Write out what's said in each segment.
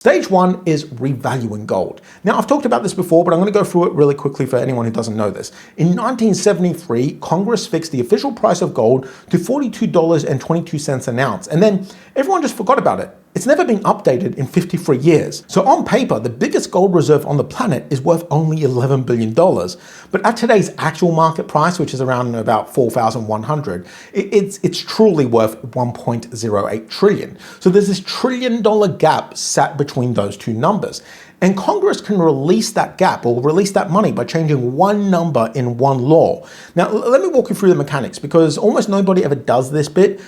Stage one is revaluing gold. Now, I've talked about this before, but I'm going to go through it really quickly for anyone who doesn't know this. In 1973, Congress fixed the official price of gold to $42.22 an ounce, and then everyone just forgot about it. It's never been updated in 53 years. So on paper, the biggest gold reserve on the planet is worth only $11 billion. But at today's actual market price, which is around about 4,100, it's truly worth 1.08 trillion. So there's this $1 trillion gap sat between those two numbers. And Congress can release that gap or release that money by changing one number in one law. Now, let me walk you through the mechanics because almost nobody ever does this bit.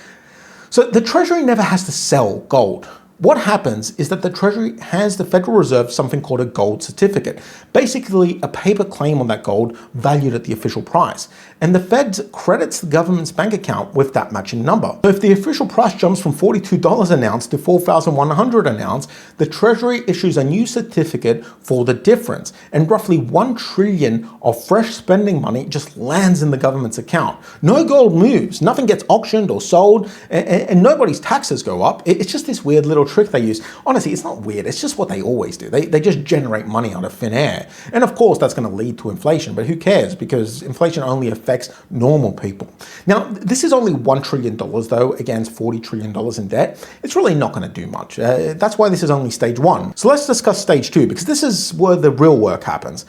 So the Treasury never has to sell gold. What happens is that the Treasury hands the Federal Reserve something called a gold certificate, basically a paper claim on that gold valued at the official price. And the Fed credits the government's bank account with that matching number. So if the official price jumps from $42 an ounce to $4,100 an ounce, the Treasury issues a new certificate for the difference. And roughly 1 trillion of fresh spending money just lands in the government's account. No gold moves, nothing gets auctioned or sold, and nobody's taxes go up. It's just this weird little trick they use. Honestly, it's not weird. It's just what they always do. They just generate money out of thin air. And of course, that's going to lead to inflation, but who cares? Because inflation only affects normal people. Now, this is only $1 trillion though, against $40 trillion in debt. It's really not going to do much. That's why this is only stage one. So let's discuss stage two, because this is where the real work happens.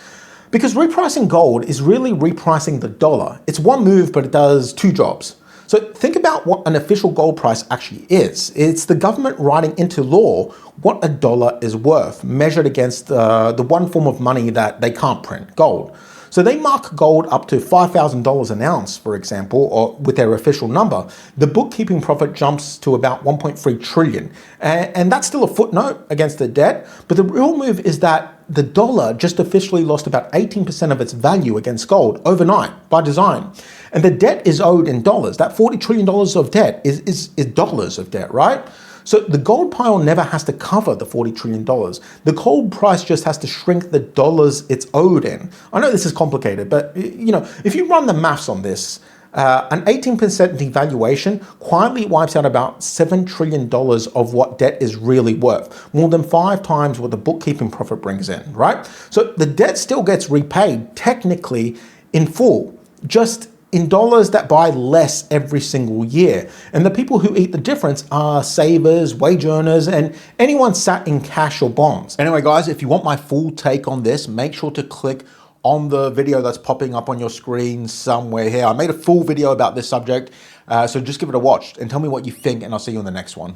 Because repricing gold is really repricing the dollar. It's one move, but it does two jobs. So think about what an official gold price actually is. It's the government writing into law what a dollar is worth, measured against the one form of money that they can't print, gold. So they mark gold up to $5,000 an ounce, for example, or with their official number. The bookkeeping profit jumps to about 1.3 trillion. And that's still a footnote against the debt. But the real move is that the dollar just officially lost about 18% of its value against gold overnight by design. And the debt is owed in dollars. That $40 trillion of debt is dollars of debt, right? So the gold pile never has to cover the $40 trillion. The gold price just has to shrink the dollars it's owed in. I know this is complicated, but if you run the maths on this, an 18% devaluation quietly wipes out about $7 trillion of what debt is really worth, more than 5 times what the bookkeeping profit brings in, right? So the debt still gets repaid technically in full, just in dollars that buy less every single year. And the people who eat the difference are savers, wage earners, and anyone sat in cash or bonds. Anyway, guys, if you want my full take on this, make sure to click on the video that's popping up on your screen somewhere here. I made a full video about this subject, so just give it a watch and tell me what you think, and I'll see you in the next one.